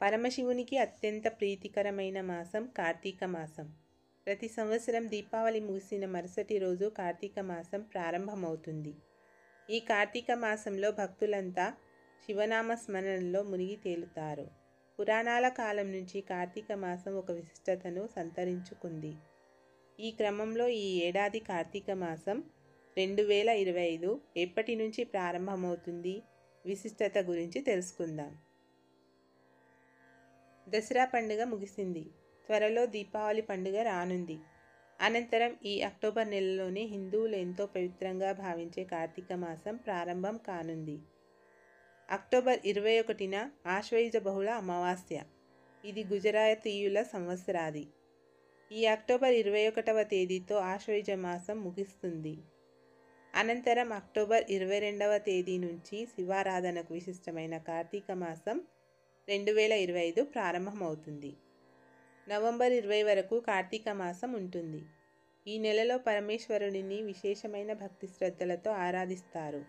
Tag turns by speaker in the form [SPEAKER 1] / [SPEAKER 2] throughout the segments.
[SPEAKER 1] పరమశివునికి అత్యంత ప్రీతికరమైన మాసం కార్తీక మాసం. ప్రతి సంవత్సరం దీపావళి ముగిసిన మరుసటి రోజు కార్తీక మాసం ప్రారంభమవుతుంది. ఈ కార్తీక మాసంలో భక్తులంతా శివనామ స్మరణలో మునిగి తేలుతారు. పురాణాల కాలం నుంచి కార్తీక మాసం ఒక విశిష్టతను సంతరించుకుంది. ఈ క్రమంలో ఈ ఏడాది కార్తీక మాసం 2025 ఎప్పటి నుంచి ప్రారంభమవుతుంది, విశిష్టత గురించి తెలుసుకుందాం. దసరా పండుగ ముగిసింది. త్వరలో దీపావళి పండుగ రానుంది. అనంతరం ఈ అక్టోబర్ నెలలోనే హిందువులు ఎంతో పవిత్రంగా భావించే కార్తీక మాసం ప్రారంభం కానుంది. అక్టోబర్ 21న ఆశ్వయుజ బహుళ అమావాస్య. ఇది గుజరాతీయుల సంవత్సరాది. ఈ అక్టోబర్ 21వ తేదీతో ఆశ్వయుజ మాసం ముగుస్తుంది. అనంతరం అక్టోబర్ 22వ తేదీ నుంచి శివారాధనకు విశిష్టమైన కార్తీక మాసం 2025 ప్రారంభమవుతుంది. నవంబర్ 20 వరకు కార్తీక మాసం ఉంటుంది. ఈ నెలలో పరమేశ్వరుడిని విశేషమైన భక్తి శ్రద్ధలతో ఆరాధిస్తారు.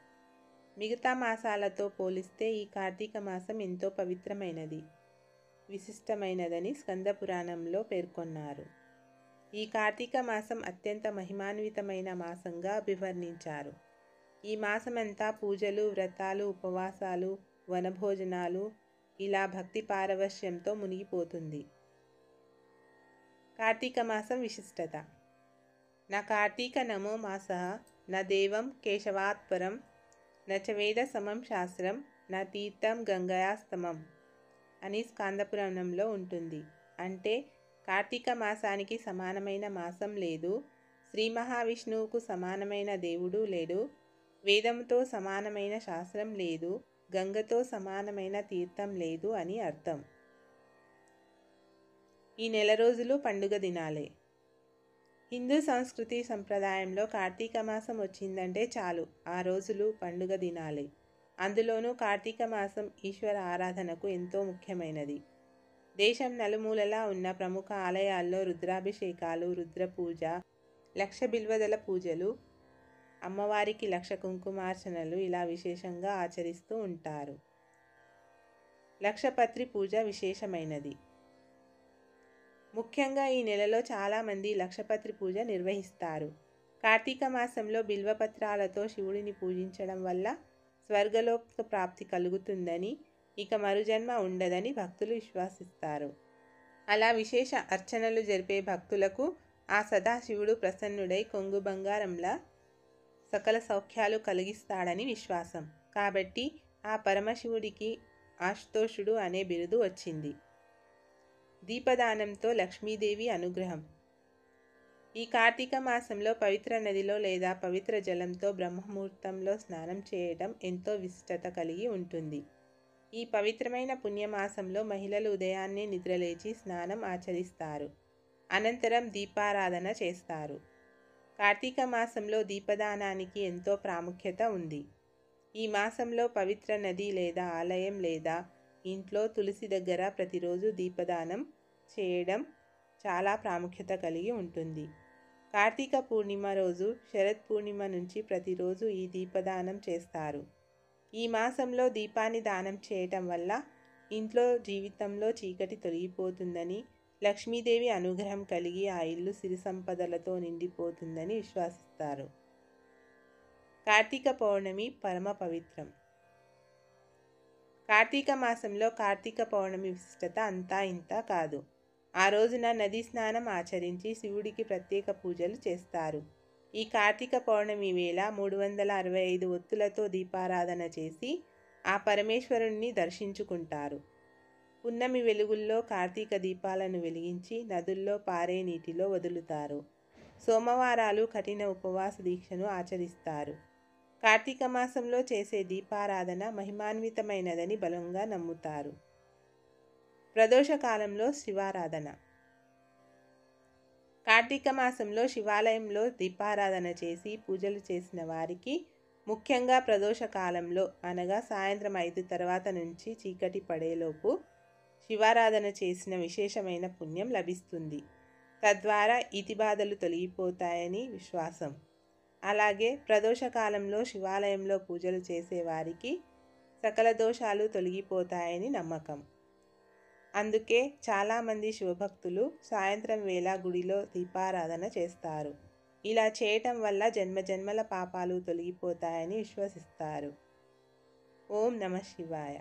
[SPEAKER 1] మిగతా మాసాలతో పోలిస్తే ఈ కార్తీక మాసం ఎంతో పవిత్రమైనది, విశిష్టమైనదని స్కంద పురాణంలో పేర్కొన్నారు. ఈ కార్తీక మాసం అత్యంత మహిమాన్వితమైన మాసంగా అభివర్ణించారు. ఈ మాసమంతా పూజలు, వ్రతాలు, ఉపవాసాలు, వనభోజనాలు, ఇలా భక్తి పారవశ్యంతో మునిగిపోతుంది. కార్తీక మాసం విశిష్టత. నా కార్తీక నమో మాసః న దేవం కేశవాత్పరం నచ వేద సమం శాస్త్రం నా తీర్థం గంగయాస్తమం అని స్కాందపురాణంలో ఉంటుంది. అంటే కార్తీక మాసానికి సమానమైన మాసం లేదు, శ్రీ మహావిష్ణువుకు సమానమైన దేవుడు లేడు, వేదంతో సమానమైన శాస్త్రం లేదు, గంగతో సమానమైన తీర్థం లేదు అని అర్థం. ఈ నెల రోజులు పండుగ దినాలే. హిందూ సంస్కృతి సంప్రదాయంలో కార్తీక మాసం వచ్చిందంటే చాలు, ఆ రోజులు పండుగ దినాలే. అందులోనూ కార్తీక మాసం ఈశ్వర ఆరాధనకు ఎంతో ముఖ్యమైనది. దేశం నలుమూలలా ఉన్న ప్రముఖ ఆలయాల్లో రుద్రాభిషేకాలు, రుద్రపూజ, లక్ష బిల్వదల పూజలు, అమ్మవారికి లక్ష కుంకుమార్చనలు ఇలా విశేషంగా ఆచరిస్తూ ఉంటారు. లక్షపత్రి పూజ విశేషమైనది. ముఖ్యంగా ఈ నెలలో చాలామంది లక్షపత్రి పూజ నిర్వహిస్తారు. కార్తీక మాసంలో బిల్వపత్రాలతో శివుడిని పూజించడం వల్ల స్వర్గలోక ప్రాప్తి కలుగుతుందని, ఇక మరుజన్మ ఉండదని భక్తులు విశ్వసిస్తారు. అలా విశేష అర్చనలు జరిపే భక్తులకు ఆ సదాశివుడు ప్రసన్నుడై కొంగు బంగారంలా సకల సౌఖ్యాలు కలిగిస్తాడని విశ్వాసం. కాబట్టి ఆ పరమశివుడికి ఆశుతోషుడు అనే బిరుదు వచ్చింది. దీపదానంతో లక్ష్మీదేవి అనుగ్రహం. ఈ కార్తీక మాసంలో పవిత్ర నదిలో లేదా పవిత్ర జలంతో బ్రహ్మముహూర్తంలో స్నానం చేయడం ఎంతో విశిష్టత కలిగి ఉంటుంది. ఈ పవిత్రమైన పుణ్యమాసంలో మహిళలు ఉదయాన్నే నిద్రలేచి స్నానం ఆచరిస్తారు. అనంతరం దీపారాధన చేస్తారు. కార్తీక మాసంలో దీపదానానికి ఎంతో ప్రాముఖ్యత ఉంది. ఈ మాసంలో పవిత్ర నది లేదా ఆలయం లేదా ఇంట్లో తులసి దగ్గర ప్రతిరోజు దీపదానం చేయడం చాలా ప్రాముఖ్యత కలిగి ఉంటుంది. కార్తీక పూర్ణిమ రోజు శరత్ పూర్ణిమ నుంచి ప్రతిరోజు ఈ దీపదానం చేస్తారు. ఈ మాసంలో దీపాన్ని దానం చేయటం వల్ల ఇంట్లో జీవితంలో చీకటి తొలగిపోతుందని, లక్ష్మీదేవి అనుగ్రహం కలిగి ఆ ఇల్లు సిరి సంపదలతో నిండిపోతుందని విశ్వసిస్తారు. కార్తీక పౌర్ణమి పరమ పవిత్రం. కార్తీక మాసంలో కార్తీక పౌర్ణమి విశిష్టత అంతా ఇంతా కాదు. ఆ రోజున నదీ స్నానం ఆచరించి శివుడికి ప్రత్యేక పూజలు చేస్తారు. ఈ కార్తీక పౌర్ణమి వేళ 365 ఒత్తులతో దీపారాధన చేసి ఆ పరమేశ్వరుణ్ణి దర్శించుకుంటారు. పున్నమి వెలుగుల్లో కార్తీక దీపాలను వెలిగించి నదుల్లో పారే నీటిలో వదులుతారు. సోమవారాలు కఠిన ఉపవాస దీక్షను ఆచరిస్తారు. కార్తీక మాసంలో చేసే దీపారాధన మహిమాన్వితమైనదని బలంగా నమ్ముతారు. ప్రదోషకాలంలో శివారాధన. కార్తీక మాసంలో శివాలయంలో దీపారాధన చేసి పూజలు చేసిన వారికి ముఖ్యంగా ప్రదోషకాలంలో అనగా సాయంత్రం 5 తర్వాత నుంచి చీకటి పడేలోపు శివారాధన చేసిన విశేషమైన పుణ్యం లభిస్తుంది. తద్వారా ఇతిబాధలు తొలగిపోతాయని విశ్వాసం. అలాగే ప్రదోషకాలంలో శివాలయంలో పూజలు చేసేవారికి సకల దోషాలు తొలగిపోతాయని నమ్మకం. అందుకే చాలామంది శివభక్తులు సాయంత్రం వేళ గుడిలో దీపారాధన చేస్తారు. ఇలా చేయటం వల్ల జన్మజన్మల పాపాలు తొలగిపోతాయని విశ్వసిస్తారు. ఓం నమః శివాయ.